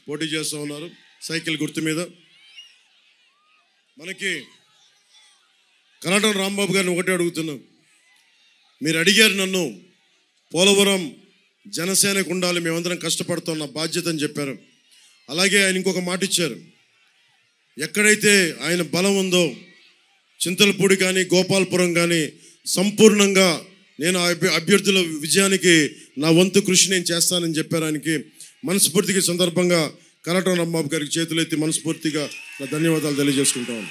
పోటీ చేస్తూ ఉన్నారు సైకిల్ గుర్తు మీద. మనకి కరాటం రాంబాబు గారిని ఒకటే అడుగుతున్నాం. మీరు అడిగారు నన్ను, పోలవరం జనసేనకు ఉండాలి, మేమందరం కష్టపడుతున్న బాధ్యత అని చెప్పారు. అలాగే ఆయన ఇంకొక మాట ఇచ్చారు, ఎక్కడైతే ఆయన బలం ఉందో చింతలపూడి కానీ గోపాలపురం కానీ సంపూర్ణంగా నేను అభ్యర్థుల విజయానికి నా వంతు కృషి నేను చేస్తానని చెప్పారు. ఆయనకి మనస్ఫూర్తిగా సందర్భంగా కరాటం రాంబాబు గారికి చేతులెత్తి మనస్ఫూర్తిగా నా ధన్యవాదాలు తెలియజేసుకుంటాను.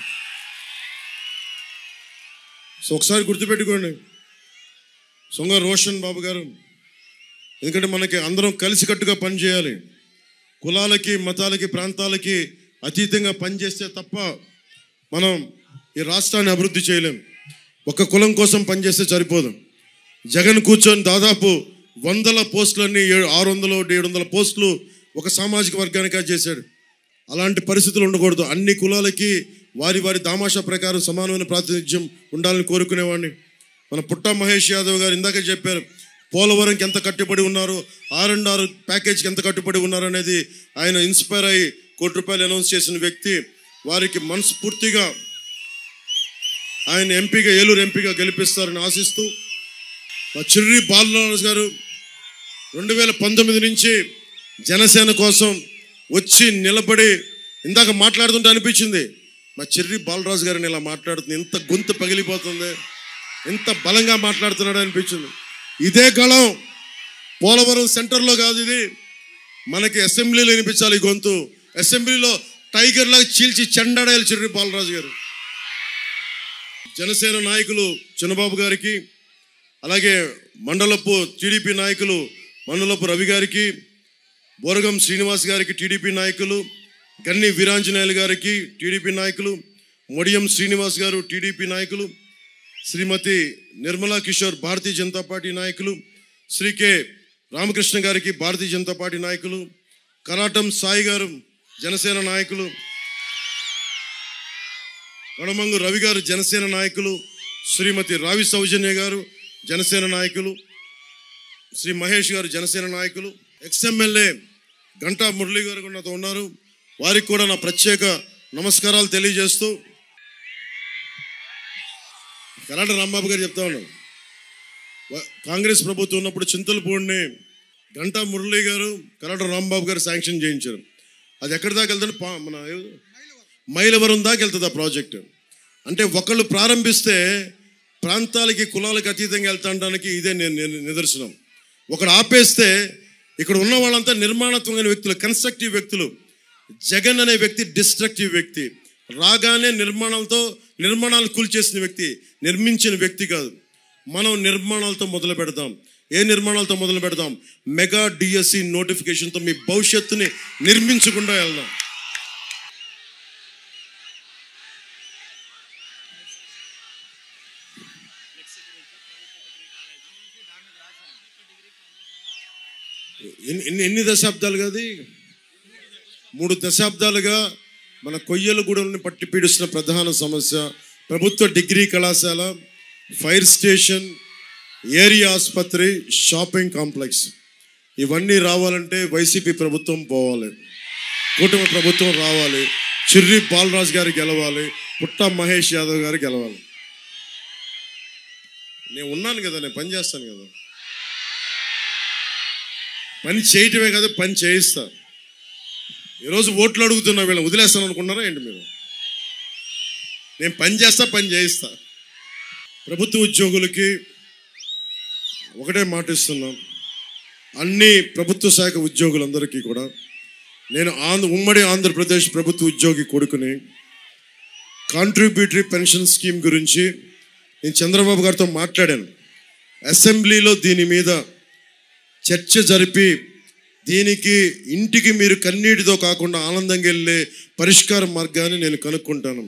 సో ఒకసారి గుర్తుపెట్టుకోండి, సొంగ రోషన్ బాబు గారు, ఎందుకంటే మనకి అందరం కలిసికట్టుగా పనిచేయాలి. కులాలకి మతాలకి ప్రాంతాలకి అతీతంగా పనిచేస్తే తప్ప మనం ఈ రాష్ట్రాన్ని అభివృద్ధి చేయలేం. ఒక కులం కోసం పనిచేస్తే సరిపోదు. జగన్ కూర్చొని దాదాపు 100 పోస్టులన్నీ 600-700 పోస్టులు ఒక సామాజిక వర్గానికే చేశాడు. అలాంటి పరిస్థితులు ఉండకూడదు. అన్ని కులాలకి వారి వారి దామాషా ప్రకారం సమానమైన ప్రాతినిధ్యం ఉండాలని కోరుకునేవాడిని. మన పుట్టా మహేష్ యాదవ్ గారు ఇందాక చెప్పారు, పోలవరంకి ఎంత కట్టుబడి ఉన్నారు, R&R ప్యాకేజ్కి ఎంత కట్టుబడి ఉన్నారు అనేది ఆయన ఇన్స్పైర్ అయ్యి ₹1 అనౌన్స్ చేసిన వ్యక్తి. వారికి మనస్ఫూర్తిగా ఆయన ఎంపీగా, ఏలూరు ఎంపీగా గెలిపిస్తారని ఆశిస్తూ, మా చిర్రి బాలరాజు గారు 2019 నుంచి జనసేన కోసం వచ్చి నిలబడి ఇందాక మాట్లాడుతుంటే అనిపించింది, మా చిర్రి బాలరాజు గారిని ఇలా మాట్లాడుతుంది, ఎంత గొంతు పగిలిపోతుంది, ఎంత బలంగా మాట్లాడుతున్నాడు అనిపించింది. ఇదే గళం పోలవరం సెంటర్లో కాదు, ఇది మనకి అసెంబ్లీలో వినిపించాలి. ఈ గొంతు అసెంబ్లీలో టైగర్ లాగా చీల్చి చెండాడాలి చిర్రి బాలరాజు గారు. జనసేన నాయకులు చిన్నబాబు గారికి, అలాగే మండలపు టీడీపీ నాయకులు మండలపు రవి గారికి, బోరగం శ్రీనివాస్ గారికి టీడీపీ నాయకులు, గన్ని వీరాంజనేయులు గారికి టీడీపీ నాయకులు, మొడియం శ్రీనివాస్ గారు టీడీపీ నాయకులు, శ్రీమతి నిర్మలా కిషోర్ భారతీయ జనతా పార్టీ నాయకులు, శ్రీ కె రామకృష్ణ గారికి భారతీయ జనతా పార్టీ నాయకులు, కరాటం సాయి గారు జనసేన నాయకులు, కడమంగు రవి గారు జనసేన నాయకులు, శ్రీమతి రావి సౌజన్య గారు జనసేన నాయకులు, శ్రీ మహేష్ గారు జనసేన నాయకులు, ఎక్స్ఎమ్మెల్యే గంటా మురళి గారు కూడా నాతో ఉన్నారు. వారికి కూడా నా ప్రత్యేక నమస్కారాలు తెలియజేస్తూ, కరాట రాంబాబు గారు చెప్తా ఉన్నాను, కాంగ్రెస్ ప్రభుత్వం ఉన్నప్పుడు చింతలపూడిని గంటా మురళి గారు, కరాట రాంబాబు గారు శాంక్షన్ చేయించారు. అది ఎక్కడి దాకా వెళ్తుంది, మన మైలవరం దాకా వెళ్తుంది ఆ ప్రాజెక్టు. అంటే ఒకళ్ళు ప్రారంభిస్తే ప్రాంతాలకి కులాలకి అతీతంగా వెళ్తాడానికి ఇదే నిదర్శనం. ఒకడు ఆపేస్తే ఇక్కడ ఉన్న వాళ్ళంతా నిర్మాణాత్మకమైన వ్యక్తులు, కన్స్ట్రక్టివ్ వ్యక్తులు. జగన్ అనే వ్యక్తి డిస్ట్రక్టివ్ వ్యక్తి. రాగానే నిర్మాణాలు కూల్చేసిన వ్యక్తి, నిర్మించిన వ్యక్తి కాదు. మనం నిర్మాణాలతో మొదలు పెడదాం. ఏ నిర్మాణాలతో మొదలు పెడదాం? మెగా డిఎస్సి నోటిఫికేషన్తో మీ భవిష్యత్తుని నిర్మించకుండా వెళ్దాం. ఎన్ని దశాబ్దాలు కాదు, 3 దశాబ్దాలుగా మన కొయ్యలగూడెలను పట్టి పీడిస్తున్న ప్రధాన సమస్య ప్రభుత్వ డిగ్రీ కళాశాల, ఫైర్ స్టేషన్, ఏరియా ఆసుపత్రి, షాపింగ్ కాంప్లెక్స్. ఇవన్నీ రావాలంటే వైసీపీ ప్రభుత్వం పోవాలి, కూటమి ప్రభుత్వం రావాలి, చిర్రి బాలరాజు గారు గెలవాలి, పుట్టా మహేష్ యాదవ్ గారు గెలవాలి. నేను ఉన్నాను కదా, నేను పని చేస్తాను కదా, పని చేయటమే కదా పని చేయిస్తా. ఈరోజు ఓట్లు అడుగుతున్నా, వీళ్ళని వదిలేస్తాను అనుకున్నారా ఏంటి మీరు? నేను పని చేస్తా, పని చేయిస్తా. ప్రభుత్వ ఉద్యోగులకి ఒకటే మాట ఇస్తున్నాం, అన్ని ప్రభుత్వ శాఖ ఉద్యోగులందరికీ కూడా. నేను ఉమ్మడి ఆంధ్రప్రదేశ్ ప్రభుత్వ ఉద్యోగి కొడుకుని. కాంట్రిబ్యూటరీ పెన్షన్ స్కీమ్ గురించి నేను చంద్రబాబు గారితో మాట్లాడాను. అసెంబ్లీలో దీని మీద చర్చ జరిపి దీనికి ఇంటికి మీరు కన్నీటితో కాకుండా ఆనందంగా వెళ్ళే పరిష్కార మార్గాన్ని నేను కనుక్కుంటాను.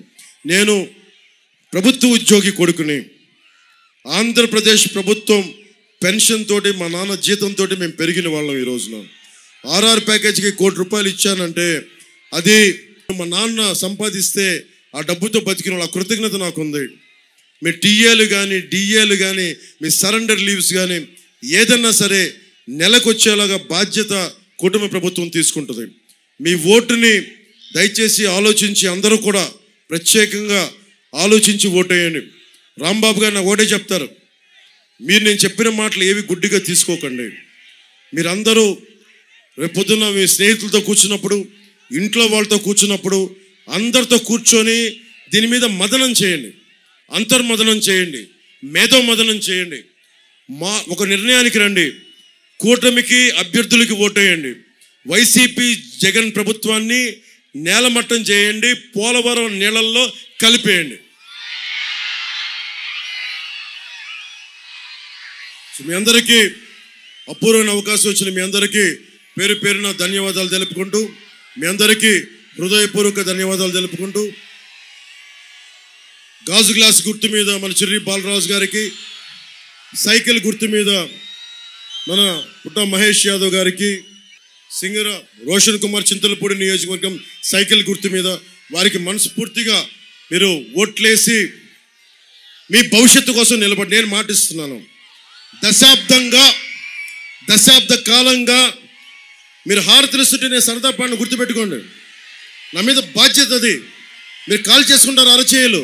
నేను ప్రభుత్వ ఉద్యోగి కొడుకుని. ఆంధ్రప్రదేశ్ ప్రభుత్వం పెన్షన్ తోటి, మా నాన్న జీతంతో మేము పెరిగిన వాళ్ళం. ఈ రోజున RR ప్యాకేజీకి ₹1 ఇచ్చానంటే అది మా నాన్న సంపాదిస్తే ఆ డబ్బుతో బతికిన వాళ్ళ కృతజ్ఞత నాకుంది. మీ టీఏలు కానీ, డిఏలు కానీ, మీ సరెండర్ లీవ్స్ కానీ ఏదన్నా సరే నెలకు వచ్చేలాగా బాధ్యత కూటమి ప్రభుత్వం తీసుకుంటుంది. మీ ఓటుని దయచేసి ఆలోచించి అందరూ కూడా ప్రత్యేకంగా ఆలోచించి ఓటేయండి. రాంబాబు గారు నాకు ఓటే చెప్తారు, మీరు నేను చెప్పిన మాటలు ఏవి గుడ్డిగా తీసుకోకండి. మీరందరూ రేపొద్దున మీ స్నేహితులతో కూర్చున్నప్పుడు, ఇంట్లో వాళ్ళతో కూర్చున్నప్పుడు అందరితో కూర్చొని దీని మీద మదనం చేయండి, అంతర్మదనం చేయండి, మేధో మదనం చేయండి. ఒక నిర్ణయానికి రండి. కూటమికి అభ్యర్థులకి ఓటేయండి. వైసీపీ జగన్ ప్రభుత్వాన్ని నేలమట్టం చేయండి, పోలవరం నీళ్ళల్లో కలిపేయండి. మీ అందరికీ అపూర్వమైన అవకాశం వచ్చిన మీ అందరికీ పేరు పేరున ధన్యవాదాలు తెలుపుకుంటూ, మీ అందరికీ హృదయపూర్వక ధన్యవాదాలు తెలుపుకుంటూ, గాజు గ్లాస్ గుర్తు మీద మన చిర్రి బాలరాజు గారికి, సైకిల్ గుర్తు మీద మన పుట్ట మహేష్ యాదవ్ గారికి, సింగర రోషన్ కుమార్ చింతలపూడి నియోజకవర్గం సైకిల్ గుర్తు మీద వారికి మనస్ఫూర్తిగా మీరు ఓట్లేసి మీ భవిష్యత్తు కోసం నిలబడి, నేను మాటిస్తున్నాను, దశాబ్ద కాలంగా మీరు హారతిస్తుంటే నేను సరదా పాడిని గుర్తుపెట్టుకోండి. నా మీద బాధ్యత అది. మీరు కాల్ చేసుకుంటారు అరచేయలు,